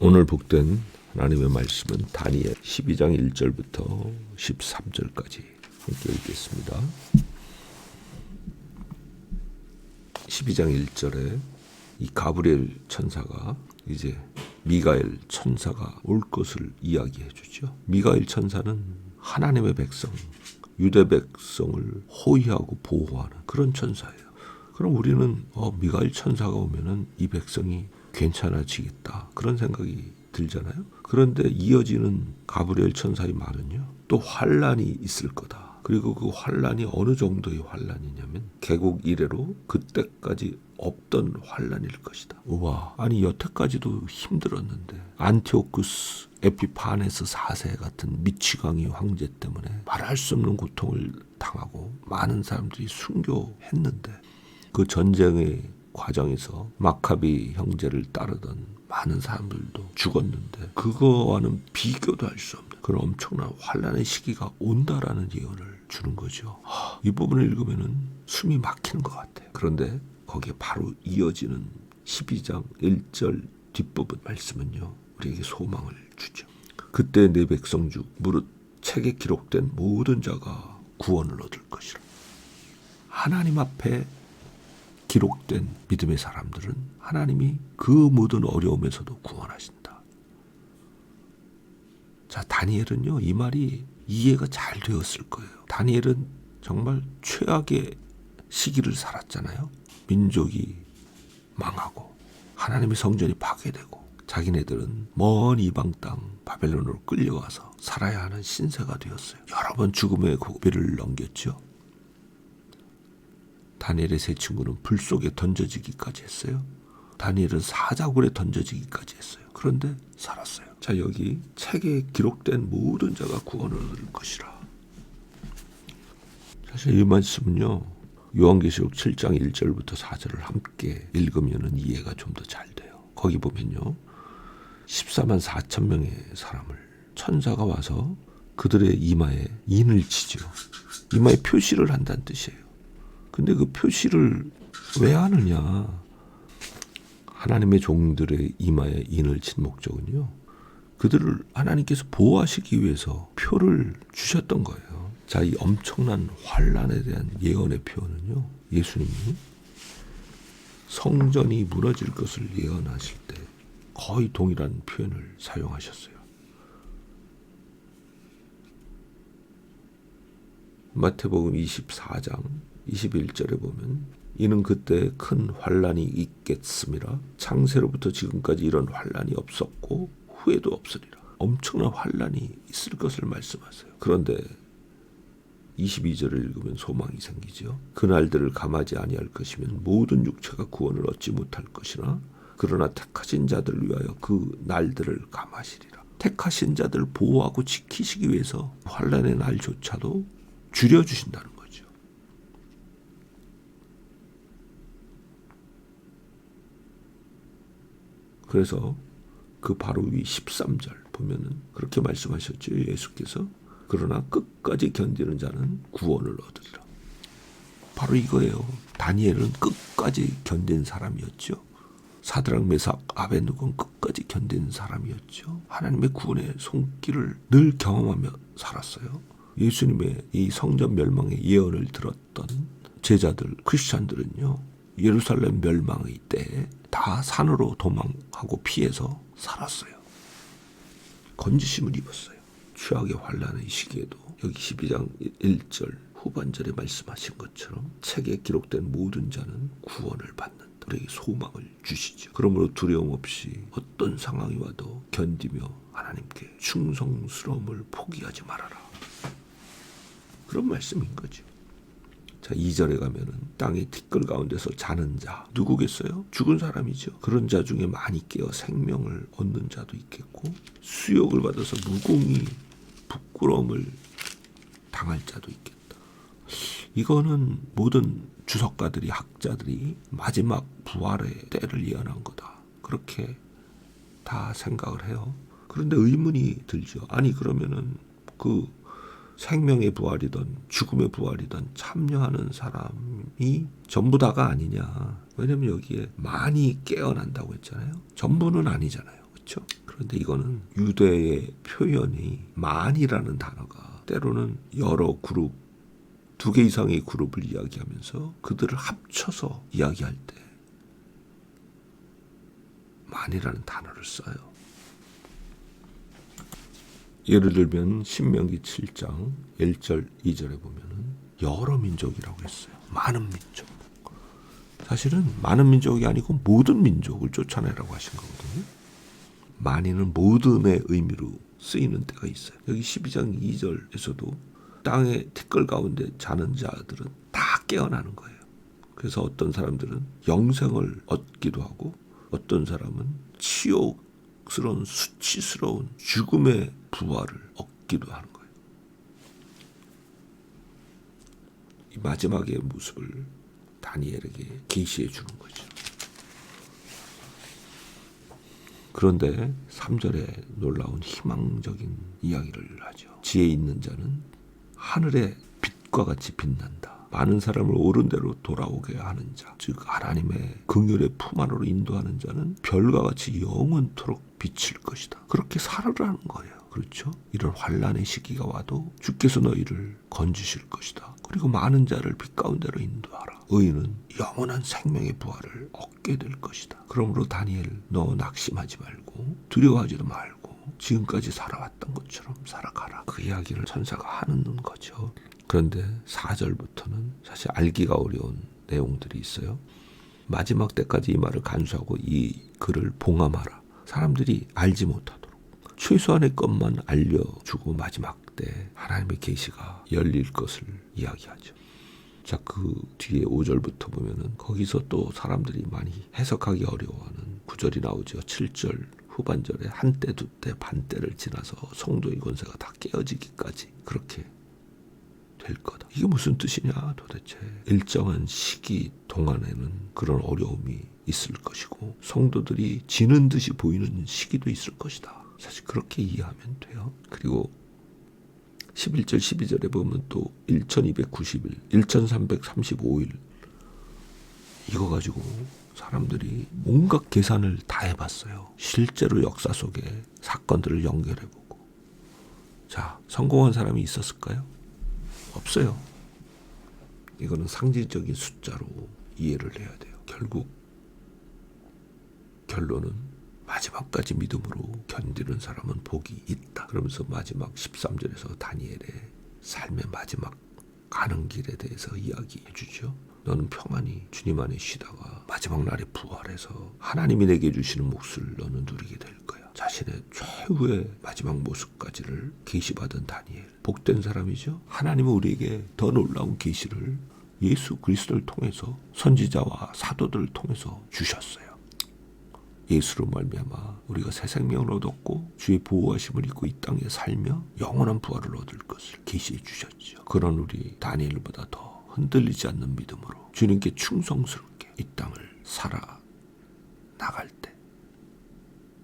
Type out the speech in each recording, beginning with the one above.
오늘 복된 하나님의 말씀은 다니엘 12장 1절부터 13절까지 함께 읽겠습니다. 12장 1절에 이 가브리엘 천사가 이제 미가엘 천사가 올 것을 이야기해 주죠. 미가엘 천사는 하나님의 백성, 유대 백성을 호위하고 보호하는 그런 천사예요. 그럼 우리는 미가엘 천사가 오면은 이 백성이 괜찮아지겠다 그런 생각이 들잖아요. 그런데 이어지는 가브리엘 천사의 말은요, 또 환란이 있을 거다. 그리고 그 환란이 어느 정도의 환란이냐면 개국 이래로 그때까지 없던 환란일 것이다. 우와, 아니 여태까지도 힘들었는데 안티오쿠스 에피파네스 4세 같은 미치광이 황제 때문에 말할 수 없는 고통을 당하고 많은 사람들이 순교했는데 그 전쟁의 과정에서 마카비 형제를 따르던 많은 사람들도 죽었는데 그거와는 비교도 할 수 없는 그런 엄청난 환란의 시기가 온다라는 예언을 주는 거죠. 이 부분을 읽으면은 숨이 막히는 것 같아요. 그런데 거기에 바로 이어지는 12장 1절 뒷부분 말씀은요, 우리에게 소망을 주죠. 그때 내 백성 중 무릇 책에 기록된 모든 자가 구원을 얻을 것이라. 하나님 앞에 기록된 믿음의 사람들은 하나님이 그 모든 어려움에서도 구원하신다. 자, 다니엘은요, 이 말이 이해가 잘 되었을 거예요. 다니엘은 정말 최악의 시기를 살았잖아요. 민족이 망하고 하나님의 성전이 파괴되고 자기네들은 먼 이방 땅 바벨론으로 끌려와서 살아야 하는 신세가 되었어요. 여러 번 죽음의 고비를 넘겼죠. 다니엘의 세 친구는 불 속에 던져지기까지 했어요. 다니엘은 사자굴에 던져지기까지 했어요. 그런데 살았어요. 자, 여기 책에 기록된 모든 자가 구원을 얻을 것이라. 사실 이 말씀은요, 요한계시록 7장 1절부터 4절을 함께 읽으면 이해가 좀 더 잘 돼요. 거기 보면요, 14만 4천 명의 사람을 천사가 와서 그들의 이마에 인을 치죠. 이마에 표시를 한다는 뜻이에요. 근데 그 표시를 왜 하느냐? 하나님의 종들의 이마에 인을 친 목적은요, 그들을 하나님께서 보호하시기 위해서 표를 주셨던 거예요. 자, 이 엄청난 환란에 대한 예언의 표현은요, 예수님이 성전이 무너질 것을 예언하실 때 거의 동일한 표현을 사용하셨어요. 마태복음 24장 21절에 보면 이는 그때 큰 환란이 있겠음이라. 창세로부터 지금까지 이런 환란이 없었고 후에도 없으리라. 엄청난 환란이 있을 것을 말씀하세요. 그런데 22절을 읽으면 소망이 생기죠. 그날들을 감하지 아니할 것이면 모든 육체가 구원을 얻지 못할 것이나 그러나 택하신 자들을 위하여 그 날들을 감하시리라. 택하신 자들을 보호하고 지키시기 위해서 환란의 날조차도 줄여주신다는 거죠. 그래서 그 바로 위 13절 보면은 그렇게 말씀하셨죠. 예수께서 그러나 끝까지 견디는 자는 구원을 얻으리라. 바로 이거예요. 다니엘은 끝까지 견딘 사람이었죠. 사드락 메삭 아벤누고는 끝까지 견딘 사람이었죠. 하나님의 구원의 손길을 늘 경험하며 살았어요. 예수님의 이 성전 멸망의 예언을 들었던 제자들, 크리스찬들은요, 예루살렘 멸망의 때에 다 산으로 도망하고 피해서 살았어요. 건지심을 입었어요. 최악의 환란의 시기에도 여기 12장 1절 후반절에 말씀하신 것처럼 책에 기록된 모든 자는 구원을 받는다. 우리에게 소망을 주시죠. 그러므로 두려움 없이 어떤 상황이 와도 견디며 하나님께 충성스러움을 포기하지 말아라. 그런 말씀인 거죠. 자, 2절에 가면은 땅의 티끌 가운데서 자는 자 누구겠어요? 죽은 사람이죠. 그런 자 중에 많이 깨어 생명을 얻는 자도 있겠고 수욕을 받아서 무공히 부끄러움을 당할 자도 있겠다. 이거는 모든 주석가들이, 학자들이 마지막 부활의 때를 예언한 거다, 그렇게 다 생각을 해요. 그런데 의문이 들죠. 아니 그러면은 그 생명의 부활이든 죽음의 부활이든 참여하는 사람이 전부 다가 아니냐. 왜냐면 여기에 많이 깨어난다고 했잖아요. 전부는 아니잖아요. 그렇죠? 그런데 이거는 유대의 표현이 만이라는 단어가 때로는 여러 그룹, 2개 이상의 그룹을 이야기하면서 그들을 합쳐서 이야기할 때 만이라는 단어를 써요. 예를 들면 신명기 7장 1절 2절에 보면은 여러 민족이라고 했어요. 많은 민족. 사실은 많은 민족이 아니고 모든 민족을 쫓아내라고 하신 거거든요. 만인은 모든의 의미로 쓰이는 때가 있어요. 여기 12장 2절에서도 땅의 티끌 가운데 자는 자들은 다 깨어나는 거예요. 그래서 어떤 사람들은 영생을 얻기도 하고 어떤 사람은 치욕스러운 수치스러운 죽음의 부활을 얻기도 하는 거예요. 이 마지막의 모습을 다니엘에게 계시해 주는 거죠. 그런데 3절에 놀라운 희망적인 이야기를 하죠. 지혜 있는 자는 하늘의 빛과 같이 빛난다. 많은 사람을 옳은 대로 돌아오게 하는 자, 즉 하나님의 긍휼의 품 안으로 인도하는 자는 별과 같이 영원토록 비칠 것이다. 그렇게 살으라는 거예요. 그렇죠? 이런 환난의 시기가 와도 주께서 너희를 건지실 것이다. 그리고 많은 자를 빛 가운데로 인도하라. 의인은 영원한 생명의 부활을 얻게 될 것이다. 그러므로 다니엘, 너 낙심하지 말고 두려워하지도 말고 지금까지 살아왔던 것처럼 살아가라. 그 이야기를 천사가 하는 거죠. 그런데 4절부터는 사실 알기가 어려운 내용들이 있어요. 마지막 때까지 이 말을 간수하고 이 글을 봉함하라. 사람들이 알지 못하도록 최소한의 것만 알려주고 마지막 때 하나님의 계시가 열릴 것을 이야기하죠. 자, 그 뒤에 5절부터 보면은 거기서 또 사람들이 많이 해석하기 어려워하는 구절이 나오죠. 7절 후반절에 한때, 두때, 반때를 지나서 성도의 권세가 다 깨어지기까지 그렇게 될 거다. 이게 무슨 뜻이냐 도대체. 일정한 시기 동안에는 그런 어려움이 있을 것이고 성도들이 지는 듯이 보이는 시기도 있을 것이다. 사실 그렇게 이해하면 돼요. 그리고 11절 12절에 보면 또 1290일 1335일 이거 가지고 사람들이 온갖 계산을 다 해봤어요. 실제로 역사 속에 사건들을 연결해보고. 자, 성공한 사람이 있었을까요? 없어요. 이거는 상징적인 숫자로 이해를 해야 돼요. 결국 결론은 마지막까지 믿음으로 견디는 사람은 복이 있다. 그러면서 마지막 13절에서 다니엘의 삶의 마지막 가는 길에 대해서 이야기해 주죠. 너는 평안히 주님 안에 쉬다가 마지막 날에 부활해서 하나님이 내게 주시는 몫을 너는 누리게 될 거야. 자신의 최후의 마지막 모습까지를 계시받은 다니엘. 복된 사람이죠. 하나님은 우리에게 더 놀라운 계시를 예수 그리스도를 통해서 선지자와 사도들을 통해서 주셨어요. 예수로 말미암아 우리가 새 생명을 얻었고 주의 보호하심을 입고 이 땅에 살며 영원한 부활을 얻을 것을 계시해 주셨죠. 그런 우리 다니엘보다 더 흔들리지 않는 믿음으로 주님께 충성스럽게 이 땅을 살아 나갈 때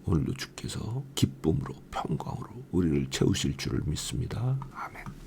오늘도 주께서 기쁨으로 평강으로 우리를 채우실 줄을 믿습니다. 아멘.